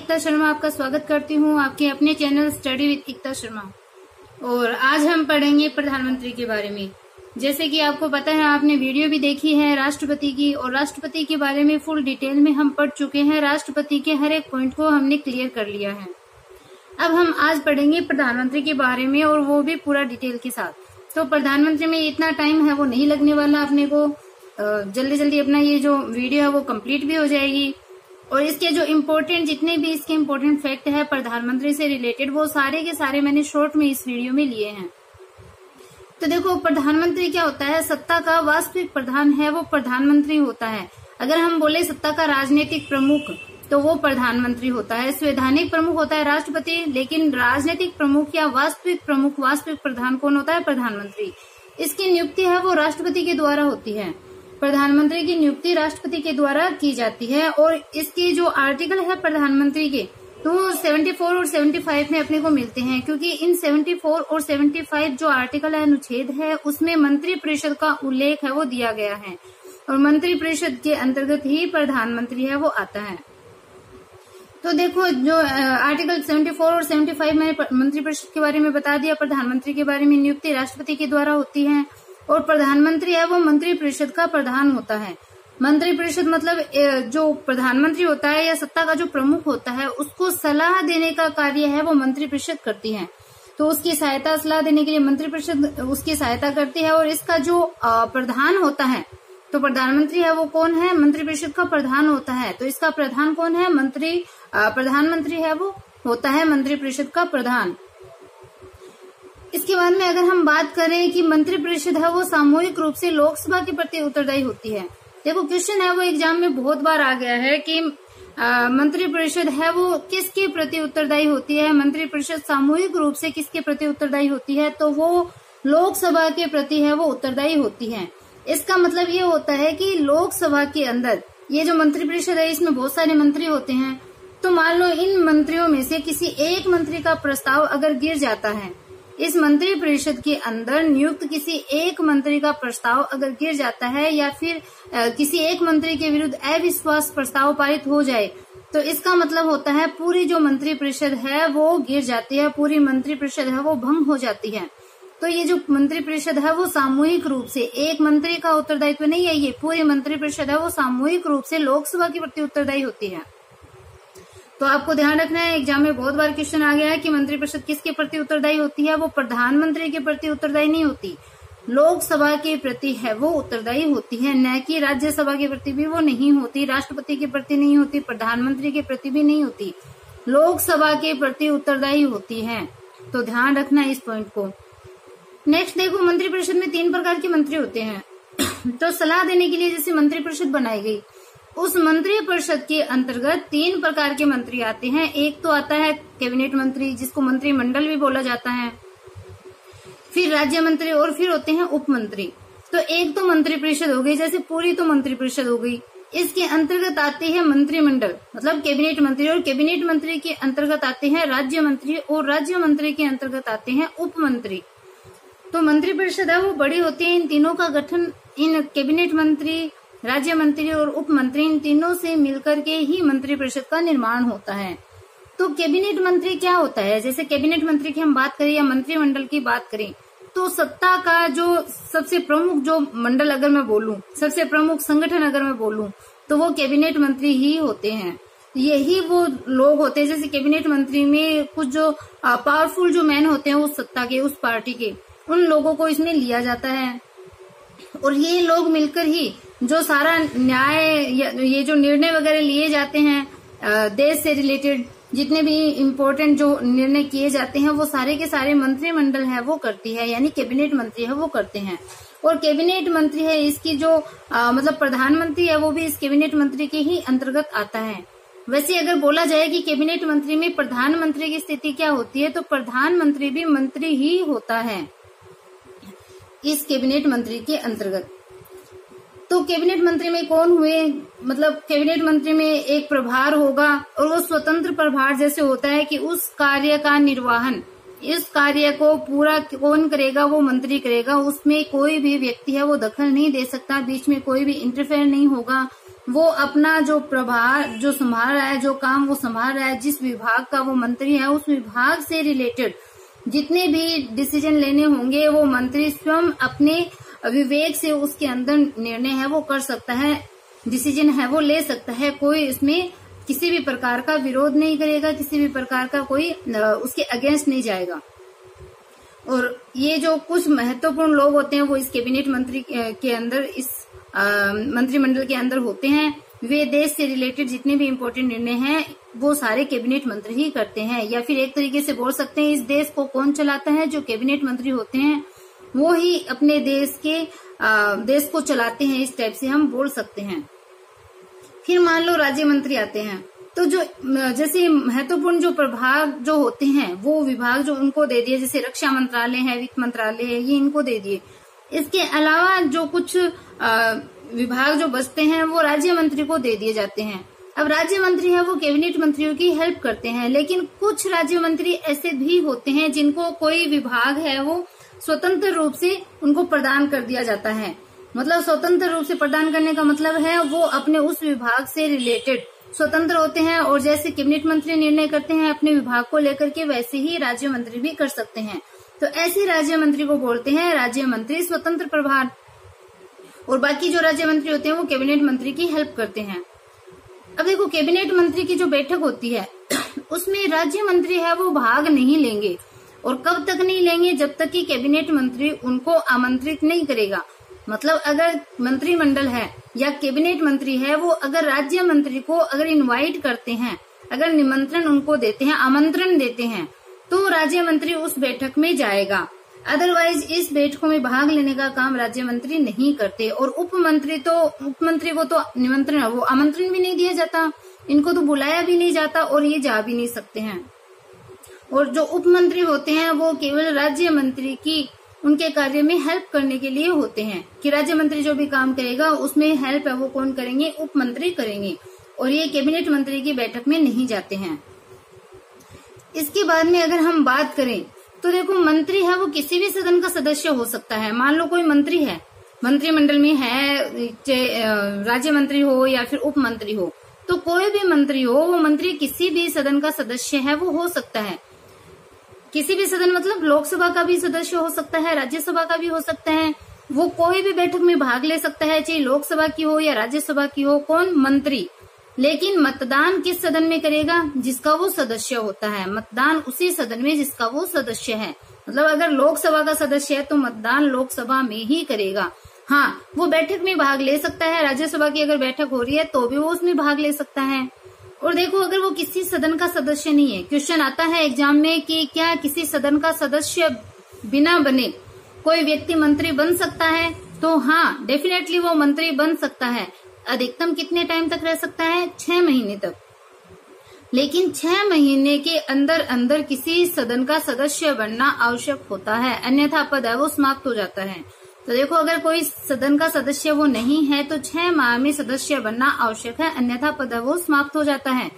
एकता शर्मा आपका स्वागत करती हूँ आपके अपने channel study with Ekta Sharma. और आज हम पढ़ेंगे प्रधानमंत्री के बारे में। जैसे कि आपको पता है, आपने वीडियो भी देखी है राष्ट्रपति की, और राष्ट्रपति के बारे में फुल डिटेल में हम पढ़ चुके हैं। राष्ट्रपति के हर एक पॉइंट को हमने क्लियर कर लिया है। अब हम आज पढ़ेंगे प्रधानमंत्री के बारे में, और वो भी पूरा डिटेल के साथ। तो प्रधानमंत्री में इतना टाइम है वो नहीं लगने वाला अपने को, जल्दी जल्दी अपना ये जो वीडियो है वो कंप्लीट भी हो जाएगी। और इसके जो इम्पोर्टेंट जितने भी इसके इम्पोर्टेंट फैक्ट है प्रधानमंत्री से रिलेटेड, वो सारे के सारे मैंने शॉर्ट में इस वीडियो में लिए हैं। तो देखो, प्रधानमंत्री क्या होता है? सत्ता का वास्तविक प्रधान है वो प्रधानमंत्री होता है। अगर हम बोले सत्ता का राजनीतिक प्रमुख, तो वो प्रधानमंत्री होता है। संवैधानिक प्रमुख होता है राष्ट्रपति, लेकिन राजनीतिक प्रमुख या वास्तविक प्रमुख, वास्तविक प्रधान कौन होता है? प्रधानमंत्री। इसकी नियुक्ति है वो राष्ट्रपति के द्वारा होती है। प्रधानमंत्री की नियुक्ति राष्ट्रपति के द्वारा की जाती है। और इसके जो आर्टिकल है प्रधानमंत्री के, तो 74 और 75 में अपने को मिलते हैं, क्योंकि इन 74 और 75 जो आर्टिकल है, अनुच्छेद है, उसमें मंत्री परिषद का उल्लेख है वो दिया गया है, और मंत्री परिषद के अंतर्गत ही प्रधानमंत्री है वो आता है। तो देखो, जो आर्टिकल 74 और 75 में मंत्री परिषद के बारे में बता दिया। प्रधानमंत्री के बारे में नियुक्ति राष्ट्रपति के द्वारा होती है, और प्रधानमंत्री है वो मंत्री परिषद का प्रधान होता है। मंत्री परिषद मतलब जो प्रधानमंत्री होता है या सत्ता का जो प्रमुख होता है, उसको सलाह देने का कार्य है वो मंत्री परिषद करती है। तो उसकी सहायता, सलाह देने के लिए मंत्री परिषद उसकी सहायता करती है। और इसका जो प्रधान होता है, तो प्रधानमंत्री है वो कौन है? मंत्री परिषद का प्रधान होता है। तो इसका प्रधान कौन है? प्रधानमंत्री है वो होता है मंत्री परिषद का प्रधान। इसके बाद में अगर हम बात करें कि मंत्री परिषद है वो सामूहिक रूप से लोकसभा के प्रति उत्तरदायी होती है। देखो, क्वेश्चन है वो एग्जाम में बहुत बार आ गया है कि मंत्री परिषद है वो किसके प्रति उत्तरदायी होती है? मंत्री परिषद सामूहिक रूप से किसके प्रति उत्तरदायी होती है? तो वो लोकसभा के प्रति है वो उत्तरदायी होती है। इसका मतलब ये होता है कि लोकसभा के अंदर ये जो मंत्री परिषद है, इसमें बहुत सारे मंत्री होते हैं। तो मान लो इन मंत्रियों में से किसी एक मंत्री का प्रस्ताव अगर गिर जाता है, इस मंत्री परिषद के अंदर नियुक्त किसी एक मंत्री का प्रस्ताव अगर गिर जाता है, या फिर किसी एक मंत्री के विरुद्ध अविश्वास प्रस्ताव पारित हो जाए, तो इसका मतलब होता है पूरी जो मंत्री परिषद है वो गिर जाती है, पूरी मंत्री परिषद है वो भंग हो जाती है। तो ये जो मंत्री परिषद है वो सामूहिक रूप से, एक मंत्री का उत्तरदायित्व नहीं है, ये पूरी मंत्री परिषद है वो सामूहिक रूप से लोकसभा के प्रति उत्तरदायी होती है। तो आपको ध्यान रखना है, एग्जाम में बहुत बार क्वेश्चन आ गया है कि मंत्री परिषद किसके प्रति उत्तरदायी होती है? वो प्रधानमंत्री के प्रति उत्तरदायी नहीं होती, लोकसभा के प्रति है वो उत्तरदायी होती है, न कि राज्यसभा के प्रति भी वो नहीं होती, राष्ट्रपति के प्रति नहीं होती, प्रधानमंत्री के प्रति भी नहीं होती, लोकसभा के प्रति उत्तरदायी होती है। तो ध्यान रखना इस पॉइंट को। नेक्स्ट देखो, मंत्री परिषद में 3 प्रकार के मंत्री होते हैं। तो सलाह देने के लिए जैसे मंत्री परिषद बनाई गई, उस मंत्री परिषद के अंतर्गत 3 प्रकार के मंत्री आते हैं। एक तो आता है कैबिनेट मंत्री, जिसको मंत्रिमंडल भी बोला जाता है, फिर राज्य मंत्री, और फिर होते हैं उप मंत्री। तो एक तो मंत्री परिषद हो गई, जैसे पूरी तो मंत्री परिषद हो गई। इसके अंतर्गत आते हैं मंत्रिमंडल, मतलब कैबिनेट मंत्री, और कैबिनेट मंत्री के अंतर्गत आते हैं राज्य मंत्री, और राज्य मंत्री के अंतर्गत आते हैं उप मंत्री। तो मंत्री परिषद है वो बड़ी होती है। इन तीनों का गठन, इन कैबिनेट मंत्री, राज्य मंत्री और उप मंत्री, इन तीनों से मिलकर के ही मंत्री परिषद का निर्माण होता है। तो कैबिनेट मंत्री क्या होता है? जैसे कैबिनेट मंत्री की हम बात करें या मंत्रिमंडल की बात करें, तो सत्ता का जो सबसे प्रमुख जो मंडल अगर मैं बोलूं, सबसे प्रमुख संगठन अगर मैं बोलूं, तो वो कैबिनेट मंत्री ही होते हैं। यही वो लोग होते हैं, जैसे कैबिनेट मंत्री में कुछ जो पावरफुल जो मैन होते हैं उस सत्ता के, उस पार्टी के, उन लोगों को इसमें लिया जाता है। और ये लोग मिलकर ही जो सारा न्याय, ये जो निर्णय वगैरह लिए जाते हैं देश से रिलेटेड, जितने भी इम्पोर्टेंट जो निर्णय किए जाते हैं, वो सारे के सारे मंत्रिमंडल है वो करती है, यानी कैबिनेट मंत्री है वो करते हैं। और कैबिनेट मंत्री है, इसकी जो मतलब प्रधानमंत्री है वो भी इस कैबिनेट मंत्री के ही अंतर्गत आता है। वैसे अगर बोला जाए कि कैबिनेट मंत्री में प्रधानमंत्री की स्थिति क्या होती है, तो प्रधानमंत्री भी मंत्री ही होता है इस कैबिनेट मंत्री के अंतर्गत। तो कैबिनेट मंत्री में कौन हुए? मतलब कैबिनेट मंत्री में एक प्रभार होगा, और वो स्वतंत्र प्रभार जैसे होता है कि उस कार्य का निर्वहन, इस कार्य को पूरा कौन करेगा? वो मंत्री करेगा। उसमें कोई भी व्यक्ति है वो दखल नहीं दे सकता, बीच में कोई भी इंटरफेयर नहीं होगा, वो अपना जो प्रभार जो संभाल रहा है, जो काम वो संभाल रहा है, जिस विभाग का वो मंत्री है, उस विभाग से रिलेटेड जितने भी डिसीजन लेने होंगे वो मंत्री स्वयं अपने विवेक से उसके अंदर निर्णय है वो कर सकता है, डिसीजन है वो ले सकता है। कोई इसमें किसी भी प्रकार का विरोध नहीं करेगा, किसी भी प्रकार का कोई उसके अगेंस्ट नहीं जाएगा। और ये जो कुछ महत्वपूर्ण लोग होते हैं वो इस कैबिनेट मंत्री के अंदर, इस मंत्रिमंडल के अंदर होते हैं। वे देश से रिलेटेड जितने भी इम्पोर्टेंट निर्णय हैं वो सारे कैबिनेट मंत्री ही करते हैं, या फिर एक तरीके से बोल सकते हैं इस देश को कौन चलाता है, जो कैबिनेट मंत्री होते हैं वो ही अपने देश को चलाते हैं, इस टाइप से हम बोल सकते हैं। फिर मान लो राज्य मंत्री आते हैं, तो जो जैसे महत्वपूर्ण जो प्रभाग जो होते हैं वो विभाग जो उनको दे दिए, जैसे रक्षा मंत्रालय है, वित्त मंत्रालय है, ये इनको दे दिए। इसके अलावा जो कुछ विभाग जो बचते हैं वो राज्य मंत्री को दे दिए जाते हैं। अब राज्य मंत्री है वो कैबिनेट मंत्रियों की हेल्प करते हैं, लेकिन कुछ राज्य मंत्री ऐसे भी होते हैं जिनको कोई विभाग है वो स्वतंत्र रूप से उनको प्रदान कर दिया जाता है। मतलब स्वतंत्र रूप से प्रदान करने का मतलब है वो अपने उस विभाग से रिलेटेड स्वतंत्र होते हैं, और जैसे कैबिनेट मंत्री निर्णय करते हैं अपने विभाग को लेकर के, वैसे ही राज्य मंत्री भी कर सकते हैं। तो ऐसे राज्य मंत्री को बोलते हैं राज्य मंत्री स्वतंत्र प्रभार। और बाकी जो राज्य मंत्री होते हैं वो कैबिनेट मंत्री की हेल्प करते हैं। अब देखो कैबिनेट मंत्री की जो बैठक होती है उसमें राज्य मंत्री है वो भाग नहीं लेंगे, और कब तक नहीं लेंगे, जब तक कि कैबिनेट मंत्री उनको आमंत्रित नहीं करेगा। मतलब अगर मंत्रिमंडल है या कैबिनेट मंत्री है वो अगर राज्य मंत्री को अगर इनवाइट करते हैं, अगर निमंत्रण उनको देते हैं, आमंत्रण देते हैं, तो राज्य मंत्री उस बैठक में जाएगा। अदरवाइज इस बैठकों में भाग लेने का काम राज्य मंत्री नहीं करते। और उप मंत्री को तो निमंत्रण वो आमंत्रण भी नहीं दिया जाता, इनको तो बुलाया भी नहीं जाता और ये जा भी नहीं सकते हैं। और जो उप मंत्री होते हैं वो केवल राज्य मंत्री की उनके कार्य में हेल्प करने के लिए होते हैं, कि राज्य मंत्री जो भी काम करेगा उसमें हेल्प है वो कौन करेंगे, उप मंत्री करेंगे, और ये कैबिनेट मंत्री की बैठक में नहीं जाते हैं। इसके बाद में अगर हम बात करें तो देखो मंत्री है वो किसी भी सदन का सदस्य हो सकता है। मान लो कोई मंत्री है, मंत्रिमंडल में है, राज्य मंत्री हो या फिर उप मंत्री हो, तो कोई भी मंत्री हो वो मंत्री किसी भी सदन का सदस्य है वो हो सकता है। किसी भी सदन मतलब लोकसभा का भी सदस्य हो सकता है, राज्यसभा का भी हो सकता है, वो कोई भी बैठक में भाग ले सकता है, चाहे लोकसभा की हो या राज्यसभा की हो, कौन, मंत्री। लेकिन मतदान किस सदन में करेगा, जिसका वो सदस्य होता है, मतदान उसी सदन में जिसका वो सदस्य है। मतलब अगर लोकसभा का सदस्य है तो मतदान लोकसभा में ही करेगा। हाँ, वो बैठक में भाग ले सकता है, राज्यसभा की अगर बैठक हो रही है तो भी वो उसमें भाग ले सकता है। और देखो अगर वो किसी सदन का सदस्य नहीं है, क्वेश्चन आता है एग्जाम में कि क्या किसी सदन का सदस्य बिना बने कोई व्यक्ति मंत्री बन सकता है, तो हाँ डेफिनेटली वो मंत्री बन सकता है। अधिकतम कितने टाइम तक रह सकता है, 6 महीने तक। लेकिन 6 महीने के अंदर अंदर किसी सदन का सदस्य बनना आवश्यक होता है, अन्यथा पद है वो समाप्त हो जाता है। तो देखो अगर कोई सदन का सदस्य वो नहीं है तो 6 माह में सदस्य बनना आवश्यक है, अन्यथा पद वो समाप्त हो जाता है।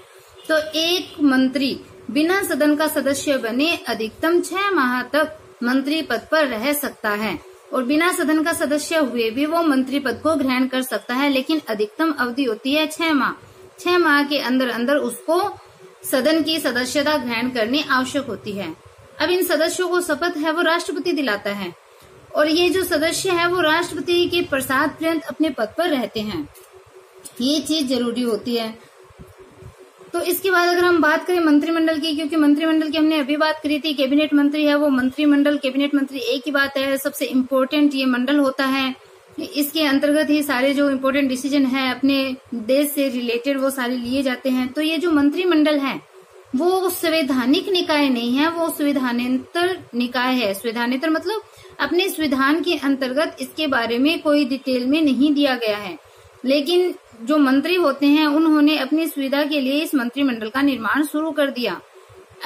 तो एक मंत्री बिना सदन का सदस्य बने अधिकतम 6 माह तक मंत्री पद पर रह सकता है, और बिना सदन का सदस्य हुए भी वो मंत्री पद को ग्रहण कर सकता है, लेकिन अधिकतम अवधि होती है 6 माह। 6 माह के अंदर अंदर उसको सदन की सदस्यता ग्रहण करनी आवश्यक होती है। अब इन सदस्यों को शपथ है वो राष्ट्रपति दिलाता है, और ये जो सदस्य है वो राष्ट्रपति के प्रसाद पर्यंत अपने पद पर रहते हैं, ये चीज जरूरी होती है। तो इसके बाद अगर हम बात करें मंत्रिमंडल की, क्योंकि मंत्रिमंडल की हमने अभी बात करी थी, कैबिनेट मंत्री है वो मंत्रिमंडल, कैबिनेट मंत्री एक ही बात है, सबसे इम्पोर्टेंट ये मंडल होता है। इसके अंतर्गत ही सारे जो इम्पोर्टेंट डिसीजन है अपने देश से रिलेटेड वो सारे लिए जाते हैं। तो ये जो मंत्रिमंडल है वो संवैधानिक निकाय नहीं है, वो संविधानेतर निकाय है। संविधानेतर मतलब अपने संविधान के अंतर्गत इसके बारे में कोई डिटेल में नहीं दिया गया है, लेकिन जो मंत्री होते हैं उन्होंने अपनी सुविधा के लिए इस मंत्रिमंडल का निर्माण शुरू कर दिया।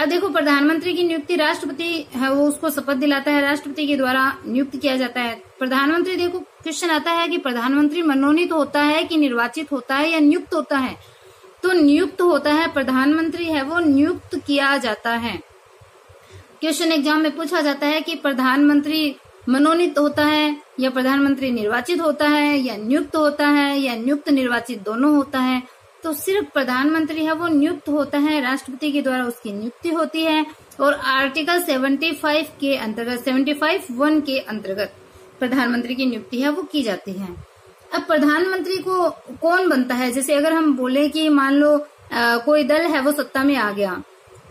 अब देखो प्रधानमंत्री की नियुक्ति राष्ट्रपति है वो उसको शपथ दिलाता है, राष्ट्रपति के द्वारा नियुक्त किया जाता है। प्रधानमंत्री, देखो क्वेश्चन आता है कि प्रधानमंत्री मनोनीत होता है कि निर्वाचित होता है या नियुक्त होता है, तो नियुक्त होता है। प्रधानमंत्री है वो नियुक्त किया जाता है। क्वेश्चन एग्जाम में पूछा जाता है कि प्रधानमंत्री मनोनीत होता है या प्रधानमंत्री निर्वाचित होता है या नियुक्त होता है या नियुक्त निर्वाचित दोनों होता है। तो सिर्फ प्रधानमंत्री है वो नियुक्त होता है, राष्ट्रपति के द्वारा उसकी नियुक्ति होती है और आर्टिकल 75 के अंतर्गत 75(1) के अंतर्गत प्रधानमंत्री की नियुक्ति है वो की जाती है। अब प्रधानमंत्री को कौन बनता है, जैसे अगर हम बोले कि मान लो कोई दल है वो सत्ता में आ गया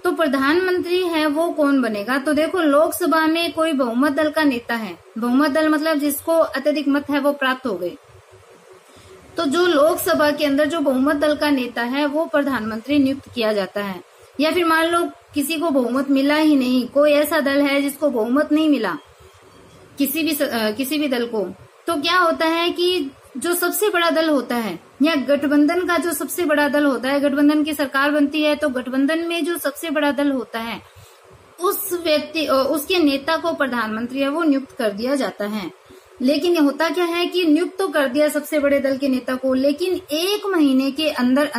तो प्रधानमंत्री है वो कौन बनेगा। तो देखो लोकसभा में कोई बहुमत दल का नेता है, बहुमत दल मतलब जिसको अत्यधिक मत है वो प्राप्त हो गए, तो जो लोकसभा के अंदर जो बहुमत दल का नेता है वो प्रधानमंत्री नियुक्त किया जाता है। या फिर मान लो किसी को बहुमत मिला ही नहीं, कोई ऐसा दल है जिसको बहुमत नहीं मिला किसी भी दल को, तो क्या होता है कि जो सबसे बड़ा दल होता है या गठबंधन का जो सबसे बड़ा दल होता है, गठबंधन की सरकार बनती है तो गठबंधन में जो सबसे बड़ा दल होता है उसके नेता को प्रधानमंत्री है वो नियुक्त कर दिया जाता है। लेकिन होता क्या है कि नियुक्त तो कर दिया सबसे बड़े दल के नेता को, लेकिन 1 महीने के अंदर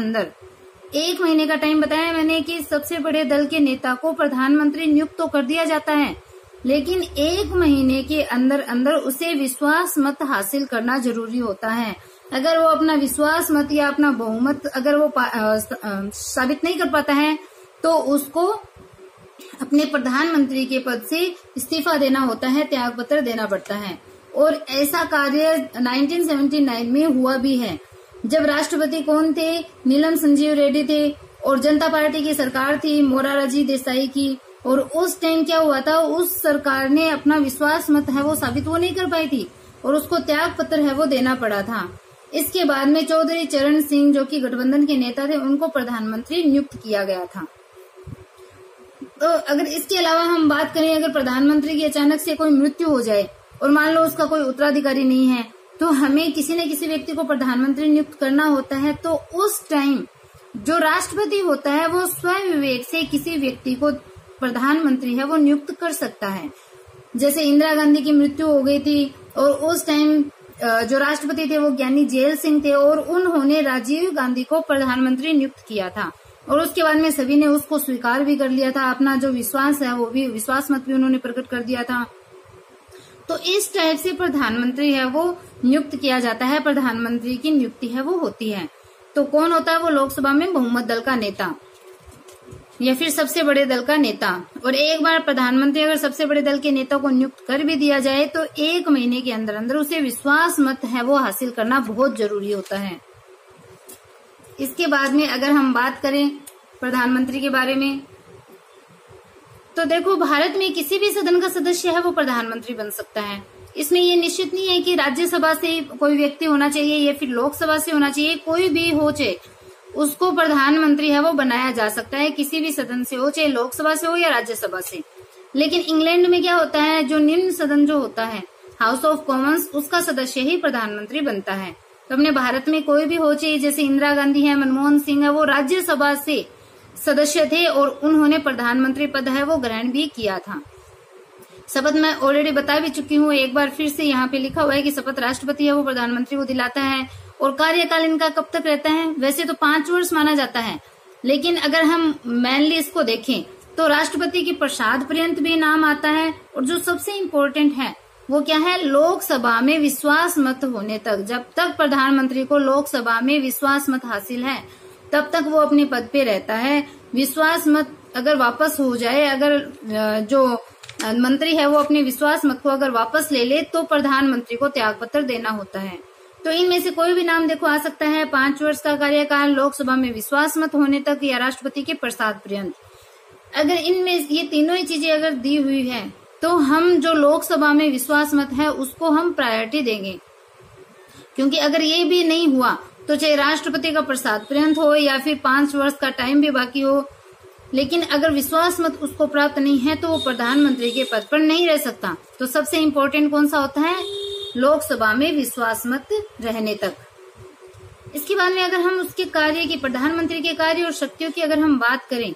1 महीने का टाइम बताया मैंने कि सबसे बड़े दल के नेता को प्रधानमंत्री नियुक्त तो कर दिया जाता है, लेकिन 1 महीने के अंदर उसे विश्वास मत हासिल करना जरूरी होता है। अगर वो अपना विश्वास मत या अपना बहुमत अगर वो साबित नहीं कर पाता है तो उसको अपने प्रधानमंत्री के पद से इस्तीफा देना होता है, त्याग पत्र देना पड़ता है। और ऐसा कार्य 1979 में हुआ भी है, जब राष्ट्रपति कौन थे, नीलम संजीव रेड्डी थे और जनता पार्टी की सरकार थी मोरारजी देसाई की। और उस टाइम क्या हुआ था, उस सरकार ने अपना विश्वास मत है वो साबित वो नहीं कर पाई थी और उसको त्याग पत्र है वो देना पड़ा था। इसके बाद में चौधरी चरण सिंह जो कि गठबंधन के नेता थे उनको प्रधानमंत्री नियुक्त किया गया था। तो अगर इसके अलावा हम बात करें, अगर प्रधानमंत्री की अचानक से कोई मृत्यु हो जाए और मान लो उसका कोई उत्तराधिकारी नहीं है तो हमें किसी न किसी व्यक्ति को प्रधानमंत्री नियुक्त करना होता है। तो उस टाइम जो राष्ट्रपति होता है वो स्वयं विवेक से किसी व्यक्ति को प्रधानमंत्री है वो नियुक्त कर सकता है। जैसे इंदिरा गांधी की मृत्यु हो गई थी और उस टाइम जो राष्ट्रपति थे वो ज्ञानी जेल सिंह थे और उन्होंने राजीव गांधी को प्रधानमंत्री नियुक्त किया था और उसके बाद में सभी ने उसको स्वीकार भी कर लिया था, अपना जो विश्वास है वो भी विश्वास मत भी उन्होंने प्रकट कर दिया था। तो इस टाइप से प्रधानमंत्री है वो नियुक्त किया जाता है, प्रधानमंत्री की नियुक्ति है वो होती है। तो कौन होता है वो लोकसभा में बहुमत दल का नेता या फिर सबसे बड़े दल का नेता। और एक बार प्रधानमंत्री अगर सबसे बड़े दल के नेता को नियुक्त कर भी दिया जाए तो 1 महीने के अंदर उसे विश्वास मत है वो हासिल करना बहुत जरूरी होता है। इसके बाद में अगर हम बात करें प्रधानमंत्री के बारे में तो देखो भारत में किसी भी सदन का सदस्य है वो प्रधानमंत्री बन सकता है। इसमें ये निश्चित नहीं है कि राज्यसभा से कोई व्यक्ति होना चाहिए या फिर लोकसभा से होना चाहिए, कोई भी हो चाहे उसको प्रधानमंत्री है वो बनाया जा सकता है, किसी भी सदन से हो, चाहे लोकसभा से हो या राज्यसभा से। लेकिन इंग्लैंड में क्या होता है, जो निम्न सदन जो होता है हाउस ऑफ कॉमन्स, उसका सदस्य ही प्रधानमंत्री बनता है। तो अपने भारत में कोई भी हो चाहे, जैसे इंदिरा गांधी है, मनमोहन सिंह है, वो राज्यसभा से सदस्य थे और उन्होंने प्रधानमंत्री पद है वो ग्रहण भी किया था। शपथ मैं ऑलरेडी बता भी चुकी हूँ, एक बार फिर से यहाँ पे लिखा हुआ है कि शपथ राष्ट्रपति है वो प्रधानमंत्री को दिलाता है। और कार्यकाल इनका कब तक रहता है, वैसे तो 5 वर्ष माना जाता है, लेकिन अगर हम मेनली इसको देखें तो राष्ट्रपति के प्रसाद पर्यंत भी नाम आता है। और जो सबसे इम्पोर्टेंट है वो क्या है, लोकसभा में विश्वास मत होने तक, जब तक प्रधानमंत्री को लोकसभा में विश्वास मत हासिल है तब तक वो अपने पद पे रहता है। विश्वास मत अगर वापस हो जाए, अगर जो मंत्री है वो अपने विश्वास मत को अगर वापस ले ले तो प्रधानमंत्री को त्याग पत्र देना होता है। तो इनमें से कोई भी नाम देखो आ सकता है, 5 वर्ष का कार्यकाल, लोकसभा में विश्वास मत होने तक या राष्ट्रपति के प्रसाद पर्यंत। अगर इनमें ये तीनों ही चीजें अगर दी हुई है तो हम जो लोकसभा में विश्वास मत है उसको हम प्रायोरिटी देंगे, क्योंकि अगर ये भी नहीं हुआ तो चाहे राष्ट्रपति का प्रसाद पर्यंत हो या फिर 5 वर्ष का टाइम भी बाकी हो, लेकिन अगर विश्वास मत उसको प्राप्त नहीं है तो वो प्रधानमंत्री के पद पर नहीं रह सकता। तो सबसे इम्पोर्टेंट कौन सा होता है, लोकसभा में विश्वास मत रहने तक। इसके बाद में अगर हम उसके कार्य की, प्रधानमंत्री के कार्य और शक्तियों की अगर हम बात करें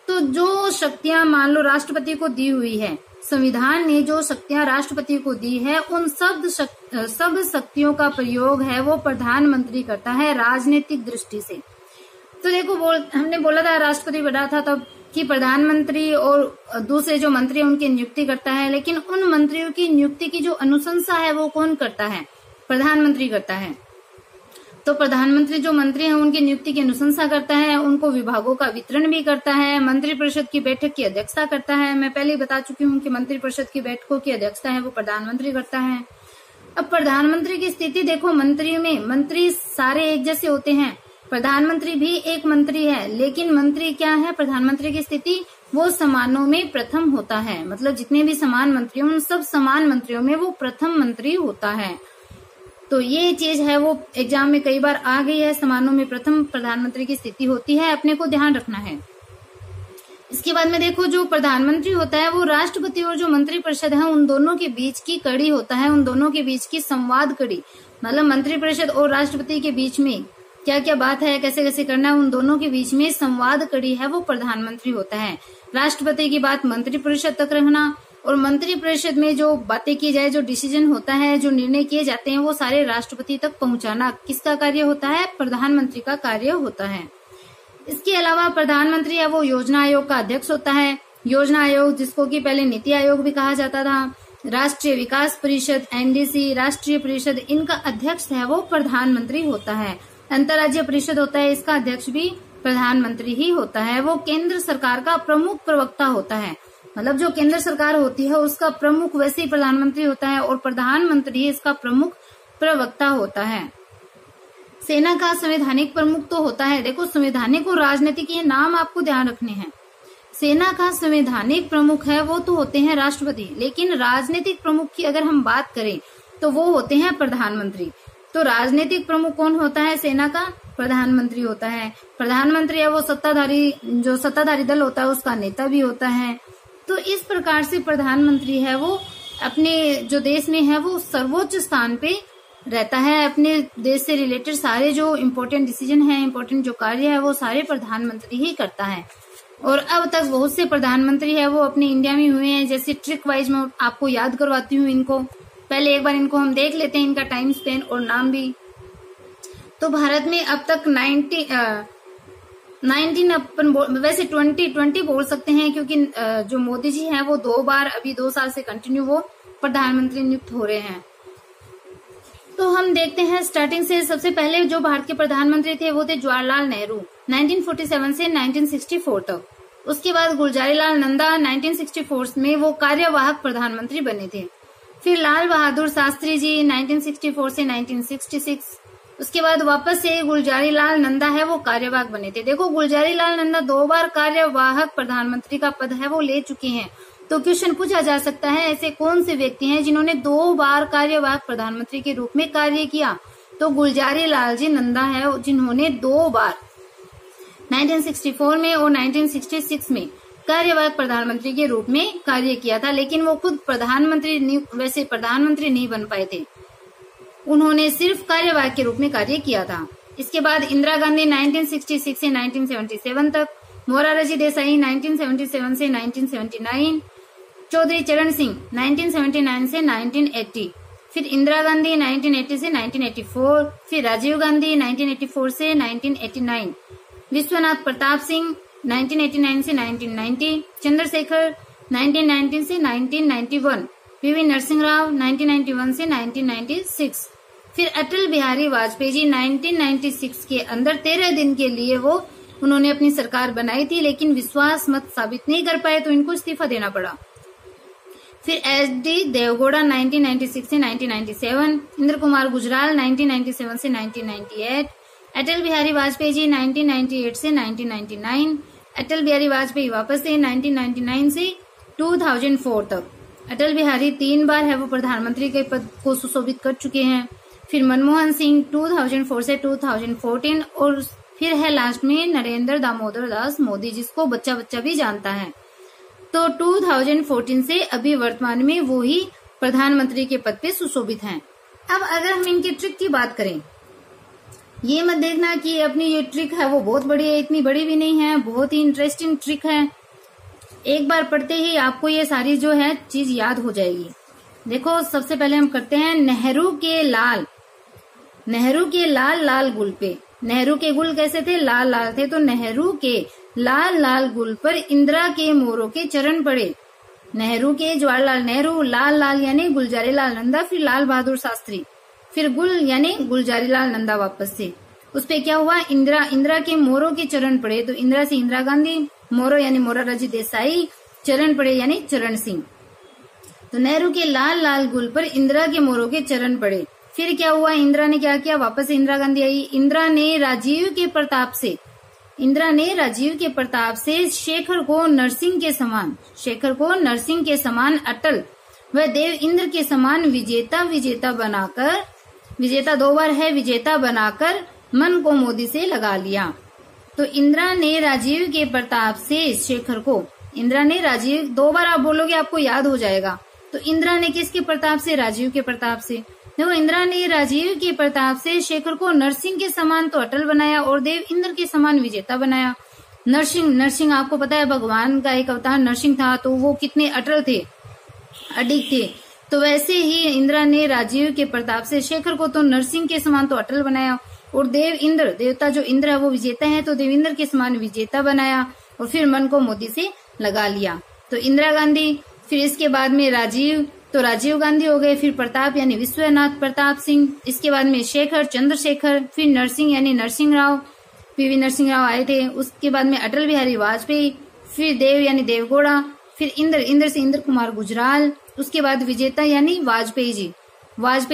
तो जो शक्तियां मान लो राष्ट्रपति को दी हुई है, संविधान ने जो शक्तियां राष्ट्रपति को दी है, उन सब शक्तियों का प्रयोग है वो प्रधानमंत्री करता है राजनीतिक दृष्टि से। तो देखो हमने बोला था राष्ट्रपति बना था तब कि प्रधानमंत्री और दूसरे जो मंत्री उनकी नियुक्ति करता है, लेकिन उन मंत्रियों की नियुक्ति की जो अनुशंसा है वो कौन करता है? प्रधानमंत्री करता है। तो प्रधानमंत्री जो मंत्री हैं उनकी नियुक्ति की अनुशंसा करता है, उनको विभागों का वितरण भी करता है, मंत्रिपरिषद की बैठक की अध्यक्षता करता है। मैं पहले ही बता चुकी हूँ कि मंत्रिपरिषद की बैठकों की अध्यक्षता है वो प्रधानमंत्री करता है। अब प्रधानमंत्री की स्थिति देखो, मंत्रियों में मंत्री सारे एक जैसे होते हैं, प्रधानमंत्री भी एक मंत्री है, लेकिन मंत्री क्या है? प्रधानमंत्री की स्थिति वो समानों में प्रथम होता है। मतलब जितने भी समान मंत्री उन सब समान मंत्रियों में वो प्रथम मंत्री होता है। तो ये चीज है वो एग्जाम में कई बार आ गई है, समानों में प्रथम प्रधानमंत्री की स्थिति होती है, अपने को ध्यान रखना है। इसके बाद में देखो, जो प्रधानमंत्री होता है वो राष्ट्रपति और जो मंत्रिपरिषद है उन दोनों के बीच की कड़ी होता है, उन दोनों के बीच की संवाद कड़ी। मतलब मंत्रिपरिषद और राष्ट्रपति के बीच में क्या क्या बात है, कैसे कैसे करना है, उन दोनों के बीच में संवाद कड़ी है वो प्रधानमंत्री होता है। राष्ट्रपति की बात मंत्रिपरिषद तक रखना, और मंत्रिपरिषद में जो बातें की जाए, जो डिसीजन होता है, जो निर्णय किए जाते हैं वो सारे राष्ट्रपति तक पहुंचाना किसका कार्य होता है? प्रधानमंत्री का कार्य होता है। इसके अलावा प्रधानमंत्री है वो योजना आयोग का अध्यक्ष होता है। योजना आयोग, जिसको कि पहले नीति आयोग भी कहा जाता था, राष्ट्रीय विकास परिषद NDC, राष्ट्रीय परिषद, इनका अध्यक्ष है वो प्रधानमंत्री होता है। अंतर्राज्यीय परिषद होता है, इसका अध्यक्ष भी प्रधानमंत्री ही होता है। वो केंद्र सरकार का प्रमुख प्रवक्ता होता है। मतलब जो केंद्र सरकार होती है उसका प्रमुख वैसे ही प्रधानमंत्री होता है, और प्रधानमंत्री इसका प्रमुख प्रवक्ता होता है। सेना का संवैधानिक प्रमुख तो होता है, देखो संवैधानिक और राजनीतिक ये नाम आपको ध्यान रखने हैं। सेना का संवैधानिक प्रमुख है वो तो होते हैं राष्ट्रपति, लेकिन राजनीतिक प्रमुख की अगर हम बात करें तो वो होते हैं प्रधानमंत्री। तो राजनीतिक प्रमुख कौन होता है? सेना का प्रधानमंत्री होता है। प्रधानमंत्री है वो जो सत्ताधारी दल होता है उसका नेता भी होता है। तो इस प्रकार से प्रधानमंत्री है वो अपने जो देश में है वो सर्वोच्च स्थान पे रहता है। अपने देश से रिलेटेड सारे जो इम्पोर्टेंट डिसीजन है, इम्पोर्टेंट जो कार्य है वो सारे प्रधानमंत्री ही करता है। और अब तक बहुत से प्रधानमंत्री है वो अपने इंडिया में हुए हैं। जैसे ट्रिक वाइज मैं आपको याद करवाती हूँ इनको, पहले एक बार इनको हम देख लेते हैं, इनका टाइम स्पेन और नाम भी। तो भारत में अब तक 19 अपन वैसे 20 बोल सकते हैं, क्योंकि जो मोदी जी हैं वो 2 बार अभी 2 साल से कंटिन्यू वो प्रधानमंत्री नियुक्त हो रहे हैं। तो हम देखते हैं स्टार्टिंग से। सबसे पहले जो भारत के प्रधानमंत्री थे वो थे जवाहरलाल नेहरू 1947 से 1964 तक। उसके बाद गुलजारीलाल नंदा 1964 में वो कार्यवाहक प्रधानमंत्री बने थे। फिर लाल बहादुर शास्त्री जी 1964 से 1966। उसके बाद वापस से गुलजारीलाल नंदा है वो कार्यवाहक बने थे। देखो गुलजारीलाल नंदा 2 बार कार्यवाहक प्रधानमंत्री का पद है वो ले चुके हैं। तो क्वेश्चन पूछा जा सकता है ऐसे कौन से व्यक्ति हैं जिन्होंने 2 बार कार्यवाहक प्रधानमंत्री के रूप में कार्य किया? तो गुलजारीलाल जी नंदा है जिन्होंने 2 बार 1964 में और 1966 में कार्यवाहक प्रधानमंत्री के रूप में कार्य किया था। लेकिन वो खुद प्रधानमंत्री नहीं बन पाए थे, उन्होंने सिर्फ कार्यवाहक के रूप में कार्य किया था। इसके बाद इंदिरा गांधी 1966 से 1977 तक, मोरारजी देसाई 1977 से 1979, चौधरी चरण सिंह 1979 से 1980, फिर इंदिरा गांधी 1980 से 1984, फिर राजीव गांधी 1984 से 1989, विश्वनाथ प्रताप सिंह 1989 से 1990, चंद्रशेखर 1990 से 1991, पीवी नरसिंह राव 1991 से 1996, फिर अटल बिहारी वाजपेयी जी 1996 के अंदर 13 दिन के लिए उन्होंने अपनी सरकार बनाई थी, लेकिन विश्वास मत साबित नहीं कर पाए तो इनको इस्तीफा देना पड़ा। फिर HD देवगौड़ा 1996 से 1997, इंद्र कुमार गुजराल 1997 से 1998, अटल बिहारी वाजपेयी जी 1998 से 1999, अटल बिहारी वाजपेयी वापस से 1999 से 2004 तक। अटल बिहारी 3 बार है वो प्रधानमंत्री के पद को सुशोभित कर चुके हैं। फिर मनमोहन सिंह 2004 से 2014, और फिर है लास्ट में नरेंद्र दामोदर दास मोदी, जिसको बच्चा बच्चा भी जानता है। तो 2014 से अभी वर्तमान में वो ही प्रधानमंत्री के पद पे सुशोभित हैं। अब अगर हम इनकी ट्रिक की बात करें, ये मत देखना कि अपनी ये ट्रिक है वो बहुत बड़ी है, इतनी बड़ी भी नहीं है, बहुत ही इंटरेस्टिंग ट्रिक है। एक बार पढ़ते ही आपको ये सारी जो है चीज याद हो जाएगी। देखो सबसे पहले हम करते हैं नेहरू के लाल लाल गुल पे। नेहरू के गुल कैसे थे? लाल लाल थे। तो नेहरू के लाल लाल गुल पर इंदिरा के मोरों के चरण पड़े। नेहरू के जवाहरलाल नेहरू, लाल लाल यानी गुलजारी लाल नंदा, फिर लाल बहादुर शास्त्री, फिर गुल यानी गुलजारी लाल नंदा वापस से। उस पे क्या हुआ, इंदिरा के मोरों के चरण पड़े, तो इंदिरा से इंदिरा गांधी, मोरो यानी मोरारजी देसाई, चरण पड़े यानी चरण सिंह। तो नेहरू के लाल लाल गुल पर इंदिरा के मोरों के चरण पड़े। फिर क्या हुआ, इंदिरा ने क्या किया, वापस से इंदिरा गांधी आई। इंदिरा ने राजीव के प्रताप से शेखर को नरसिंह के समान अटल व देव इंद्र के समान विजेता बनाकर मन को मोदी से लगा लिया। तो इंदिरा ने राजीव के प्रताप से शेखर को, इंदिरा ने राजीव, 2 बार आप बोलोगे आपको याद हो जाएगा। तो इंदिरा ने किसके प्रताप से, राजीव के प्रताप से। देखो, इंदिरा ने राजीव के प्रताप से शेखर को नरसिंह के समान तो अटल बनाया और देव इंद्र के समान विजेता बनाया। नरसिंह आपको पता है भगवान का एक अवतार नरसिंह था, तो वो कितने अटल थे, अडिग थे। तो वैसे ही इंदिरा ने राजीव के प्रताप से शेखर को तो नरसिंह के समान तो अटल बनाया और देव इंद्र, देवता जो इंद्र है वो विजेता है, तो देव इंद्र के समान विजेता बनाया और फिर मन को मोदी से लगा लिया। तो इंदिरा गांधी, फिर इसके बाद में राजीव, तो राजीव गांधी हो गए, फिर प्रताप यानी विश्वनाथ प्रताप सिंह, इसके बाद में शेखर चंद्रशेखर, फिर नरसिंह यानी नरसिंह राव, पीवी नरसिंह राव आए थे। उसके बाद में अटल बिहारी वाजपेयी, फिर देव यानी देवगौड़ा, फिर इंद्र से इंद्र कुमार गुजराल, उसके बाद विजेता यानी वाजपेयी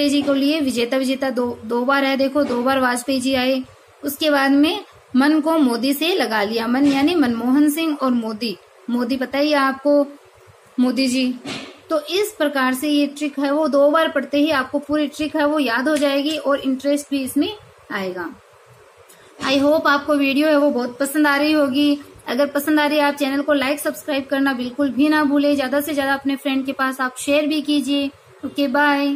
जी को लिए विजेता दो बार है, देखो 2 बार वाजपेयी जी आए। उसके बाद में मन को मोदी से लगा लिया, मन यानी मनमोहन सिंह और मोदी पता ही आपको, मोदी जी। तो इस प्रकार से ये ट्रिक है वो 2 बार पढ़ते ही आपको पूरी ट्रिक है वो याद हो जाएगी और इंटरेस्ट भी इसमें आएगा। आई होप आपको वीडियो है वो बहुत पसंद आ रही होगी। अगर पसंद आ रही है आप चैनल को लाइक सब्सक्राइब करना बिल्कुल भी ना भूले। ज्यादा से ज्यादा अपने फ्रेंड के पास आप शेयर भी कीजिए। Okay, bye.